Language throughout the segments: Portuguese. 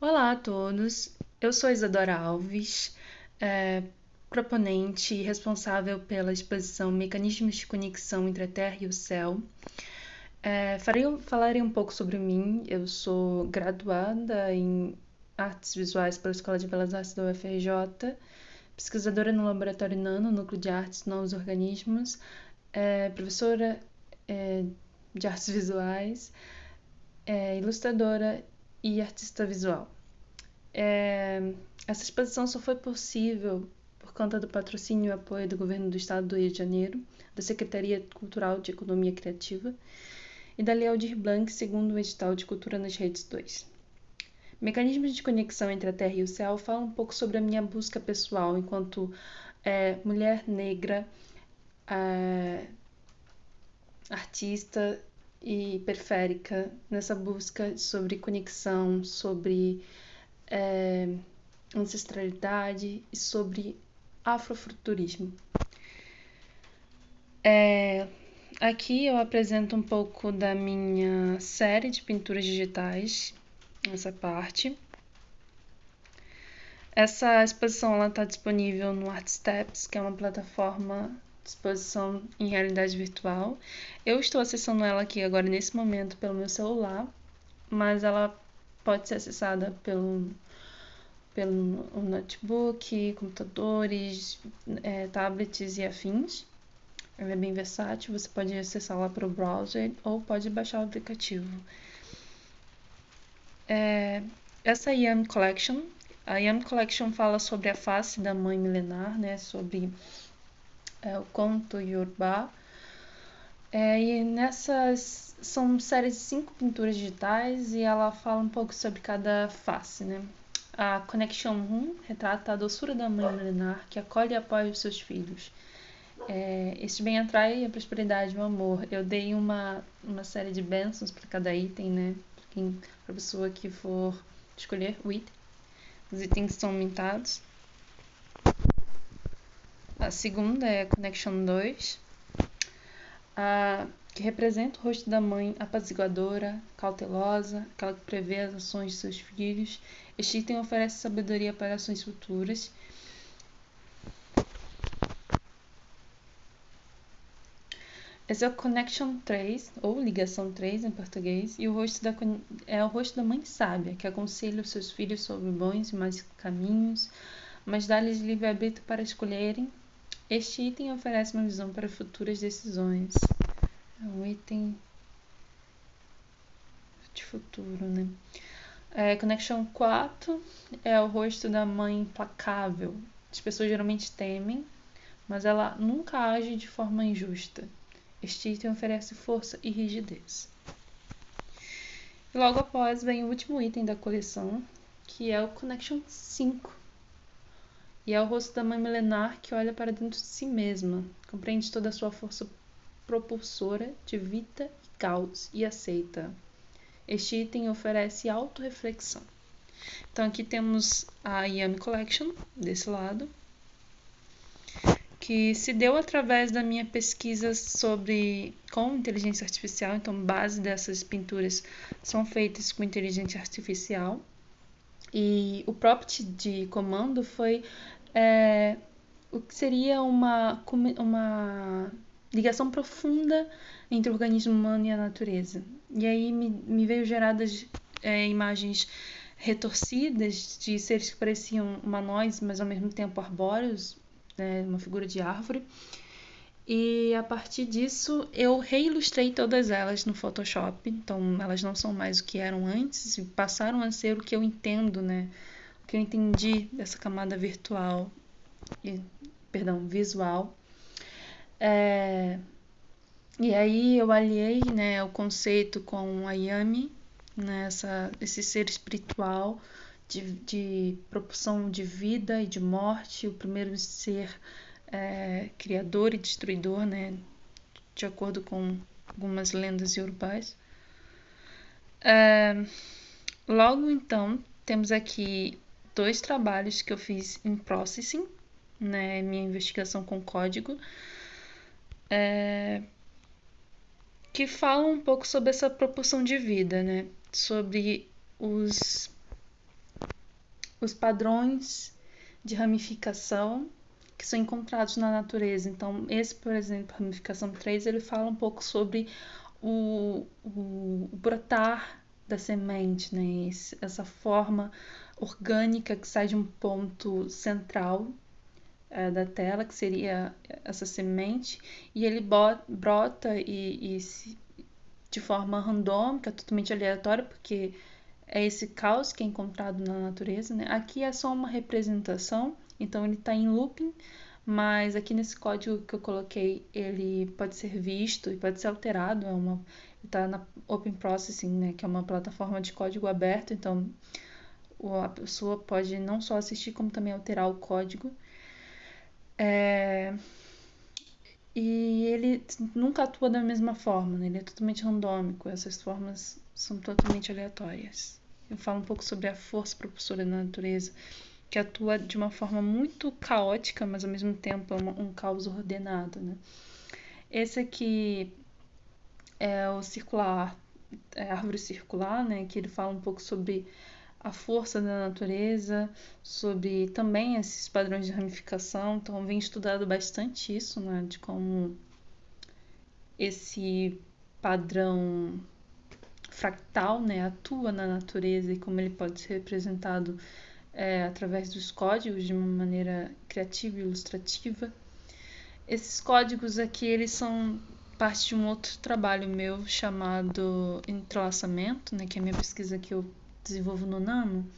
Olá a todos, eu sou Isadora Alves, eh, proponente e responsável pela exposição Mecanismos de Conexão entre a Terra e o Céu. Falarei um pouco sobre mim. Eu sou graduada em Artes Visuais pela Escola de Belas Artes da UFRJ, pesquisadora no Laboratório Nano, Núcleo de Artes e Novos Organismos, professora de Artes Visuais, ilustradora e artista visual. Essa exposição só foi possível por conta do patrocínio e apoio do Governo do Estado do Rio de Janeiro, da Secretaria Cultural de Economia Criativa e da Lei Aldir Blanc, segundo o edital de Cultura nas Redes 2. Mecanismos de conexão entre a Terra e o Céu fala um pouco sobre a minha busca pessoal enquanto mulher negra, artista e periférica, nessa busca sobre conexão, sobre ancestralidade e sobre afrofuturismo. Aqui eu apresento um pouco da minha série de pinturas digitais, essa parte. Essa exposição está disponível no ArtSteps, que é uma plataforma de exposição em realidade virtual. Eu estou acessando ela aqui agora nesse momento pelo meu celular, mas ela pode ser acessada pelo notebook, computadores, tablets e afins. Ela é bem versátil, você pode acessá-la para o browser ou pode baixar o aplicativo. Essa Yam Collection, a Yam Collection fala sobre a face da mãe milenar, né, sobre o conto Yorubá. E nessas são séries de 5 pinturas digitais e ela fala um pouco sobre cada face, né? A Connection 1 retrata a doçura da mãe milenar que acolhe e apoia os seus filhos. Este bem atrai a prosperidade e o amor. Eu dei uma série de bênçãos para cada item, né? Para a pessoa que for escolher o item. Os itens são mintados. A segunda é a Connection 2, que representa o rosto da mãe apaziguadora, cautelosa, aquela que prevê as ações de seus filhos. Este item oferece sabedoria para ações futuras. Esse é o Connection 3, ou Ligação 3 em português, e o rosto é o rosto da mãe sábia, que aconselha os seus filhos sobre bons e mais caminhos, mas dá-lhes livre-arbítrio para escolherem. Este item oferece uma visão para futuras decisões. É um item de futuro, né? Connection 4 é o rosto da mãe implacável. As pessoas geralmente temem, mas ela nunca age de forma injusta. Este item oferece força e rigidez. E logo após vem o último item da coleção, que é o Connection 5. E é o rosto da mãe milenar que olha para dentro de si mesma, compreende toda a sua força propulsora de vida e caos e aceita. Este item oferece autorreflexão. Então aqui temos a Yami Collection, desse lado, que se deu através da minha pesquisa com inteligência artificial. Então, base dessas pinturas são feitas com inteligência artificial. E o prompt de comando foi o que seria uma ligação profunda entre o organismo humano e a natureza. E aí me veio geradas imagens retorcidas de seres que pareciam humanoides, mas ao mesmo tempo arbóreos, uma figura de árvore. E a partir disso eu reilustrei todas elas no Photoshop. Então elas não são mais o que eram antes e passaram a ser o que eu entendo, né? O que eu entendi dessa camada visual. E aí eu aliei, né, o conceito com a Yami, né, esse ser espiritual de propulsão de vida e de morte, o primeiro ser criador e destruidor, né, de acordo com algumas lendas iorubais. Logo então, temos aqui 2 trabalhos que eu fiz em Processing, né, minha investigação com código, que falam um pouco sobre essa propulsão de vida, né, sobre os os padrões de ramificação que são encontrados na natureza. Então, esse, por exemplo, ramificação 3, ele fala um pouco sobre o brotar da semente, né? Essa forma orgânica que sai de um ponto central da tela, que seria essa semente, e ele brota de forma randômica, totalmente aleatória, porque é esse caos que é encontrado na natureza, né? Aqui é só uma representação, então ele está em looping, mas aqui nesse código que eu coloquei, ele pode ser visto e pode ser alterado. Está na Open Processing, né? Que é uma plataforma de código aberto, então a pessoa pode não só assistir, como também alterar o código. E ele nunca atua da mesma forma, né? Ele é totalmente randômico, essas formas são totalmente aleatórias. Eu falo um pouco sobre a força propulsora da natureza, que atua de uma forma muito caótica, mas ao mesmo tempo é um caos ordenado, né? Esse aqui é o circular, é a árvore circular, né? Que ele fala um pouco sobre a força da natureza, sobre também esses padrões de ramificação. Então, eu venho estudado bastante isso, né? De como esse padrão fractal, né, atua na natureza e como ele pode ser representado através dos códigos de uma maneira criativa e ilustrativa. Esses códigos aqui, eles são parte de um outro trabalho meu chamado entrelaçamento, né, que é a minha pesquisa que eu desenvolvo no Nano,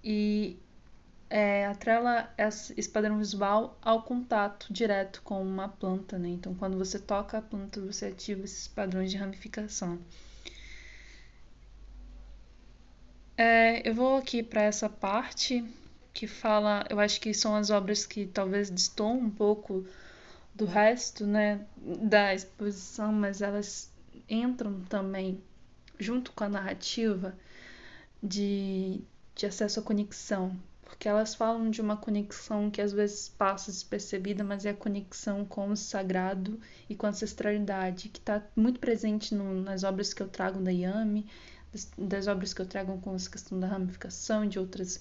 e atrela esse padrão visual ao contato direto com uma planta, né? Então, quando você toca a planta, você ativa esses padrões de ramificação. Eu vou aqui para essa parte que fala, eu acho que são as obras que talvez destoam um pouco do resto, né, da exposição, mas elas entram também junto com a narrativa de acesso à conexão, porque elas falam de uma conexão que às vezes passa despercebida, mas é a conexão com o sagrado e com a ancestralidade, que está muito presente nas obras que eu trago da Yami, das obras que eu trago com essa questão da ramificação, de outras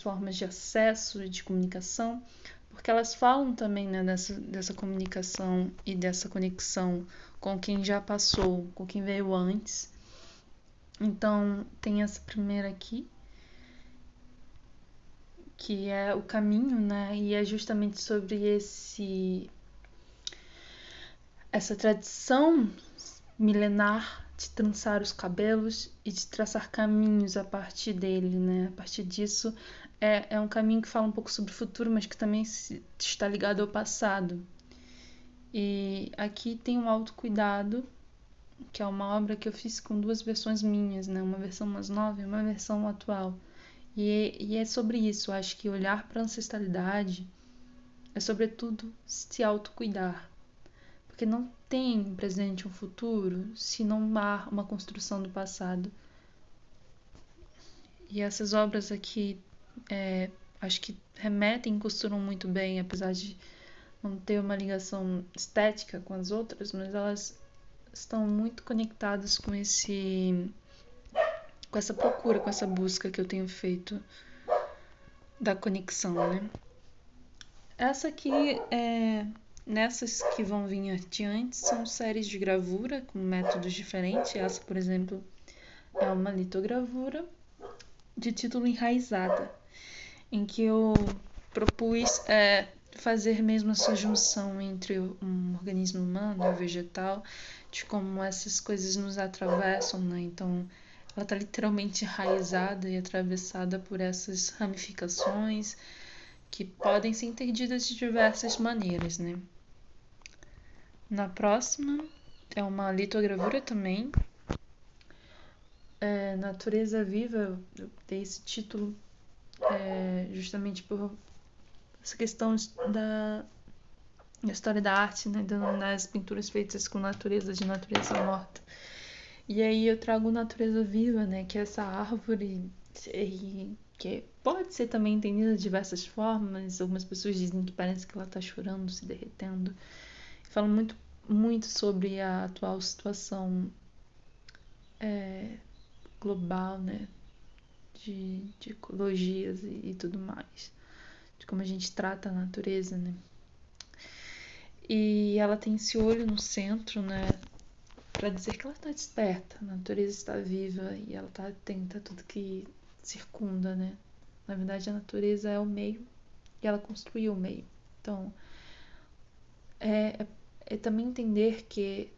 formas de acesso e de comunicação, porque elas falam também, né, dessa comunicação e dessa conexão com quem já passou, com quem veio antes. Então, tem essa primeira aqui, que é o caminho, né? E é justamente sobre essa tradição milenar de trançar os cabelos e de traçar caminhos a partir dele, né? A partir disso, é um caminho que fala um pouco sobre o futuro, mas que também está ligado ao passado. E aqui tem um autocuidado, que é uma obra que eu fiz com duas versões minhas, né? Uma versão mais nova e uma versão atual. E é sobre isso, eu acho que olhar para a ancestralidade é sobretudo se autocuidar. Porque não tem um presente um futuro se não há uma construção do passado. E essas obras aqui acho que remetem e costuram muito bem, apesar de não ter uma ligação estética com as outras, mas elas estão muito conectadas com essa procura, com essa busca que eu tenho feito da conexão, né? Essa aqui, nessas que vão vir adiante, são séries de gravura com métodos diferentes. Essa, por exemplo, é uma litogravura de título Enraizada, em que eu propus fazer mesmo essa junção entre um organismo humano e um vegetal, de como essas coisas nos atravessam, né? Então, ela está literalmente enraizada e atravessada por essas ramificações que podem ser entendidas de diversas maneiras, né? Na próxima é uma litogravura também, Natureza Viva. Eu dei esse título justamente por essa questão da história da arte, né? Das pinturas feitas com natureza, de natureza morta. E aí eu trago natureza viva, né? Que é essa árvore que pode ser também entendida de diversas formas. Algumas pessoas dizem que parece que ela está chorando, se derretendo. Falo muito, muito sobre a atual situação global, né? de ecologias e tudo mais, de como a gente trata a natureza, né? E ela tem esse olho no centro, né? Para dizer que ela está desperta, a natureza está viva e ela está atenta a tudo que circunda, né? Na verdade, a natureza é o meio e ela construiu o meio. Então, é também entender que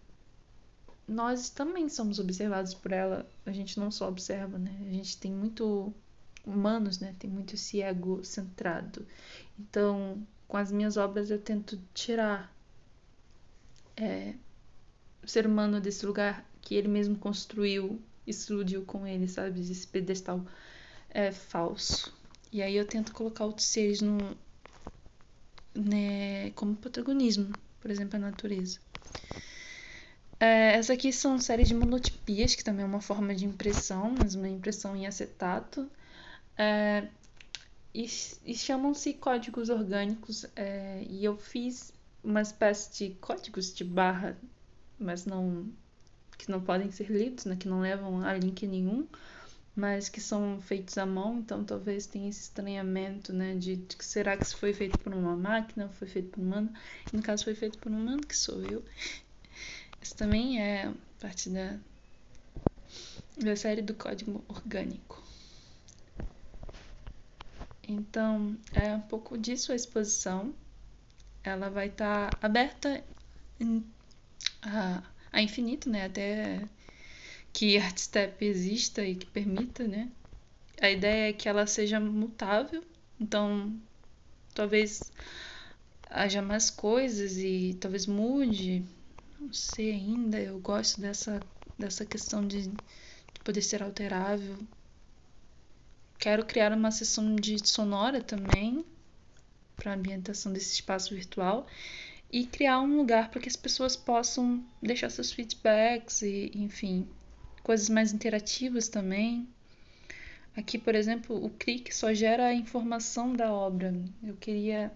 nós também somos observados por ela. A gente não só observa, né? A gente tem muito humanos, né? Tem muito esse ego centrado. Então, com as minhas obras eu tento tirar o ser humano desse lugar que ele mesmo construiu e se iludiu com ele, sabe? Esse pedestal falso. E aí eu tento colocar outros seres né, como protagonismo, por exemplo, a natureza. Essa aqui são séries de monotipias, que também é uma forma de impressão, mas uma impressão em acetato. E chamam-se códigos orgânicos. E eu fiz uma espécie de códigos de barra, mas que não podem ser lidos, né, que não levam a link nenhum, mas que são feitos à mão, então talvez tenha esse estranhamento, né, de que será que isso foi feito por uma máquina, foi feito por um humano, e no caso foi feito por um humano, que sou eu. Isso também é parte da série do código orgânico. Então, é um pouco disso a exposição. Ela vai estar aberta a infinito, né, até que Artstep exista e que permita, né. A ideia é que ela seja mutável, então talvez haja mais coisas e talvez mude, não sei ainda. Eu gosto dessa questão de poder ser alterável. Quero criar uma sessão de sonora também para a ambientação desse espaço virtual e criar um lugar para que as pessoas possam deixar seus feedbacks e, enfim, coisas mais interativas também. Aqui, por exemplo, o clique só gera a informação da obra. Eu queria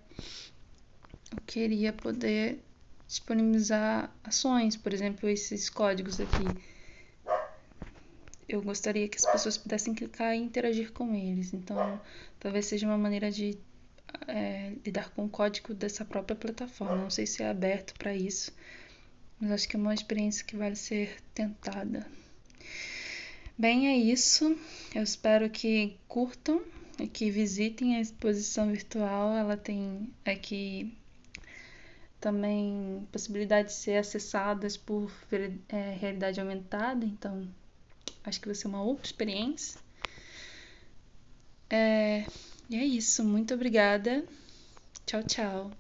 poder disponibilizar ações, por exemplo, esses códigos aqui. Eu gostaria que as pessoas pudessem clicar e interagir com eles. Então, talvez seja uma maneira de lidar com o código dessa própria plataforma. Não sei se é aberto para isso, mas acho que é uma experiência que vale ser tentada. Bem, é isso. Eu espero que curtam e que visitem a exposição virtual. Ela tem aqui também possibilidade de ser acessadas por realidade aumentada, então acho que vai ser uma outra experiência. E é isso. Muito obrigada. Tchau, tchau.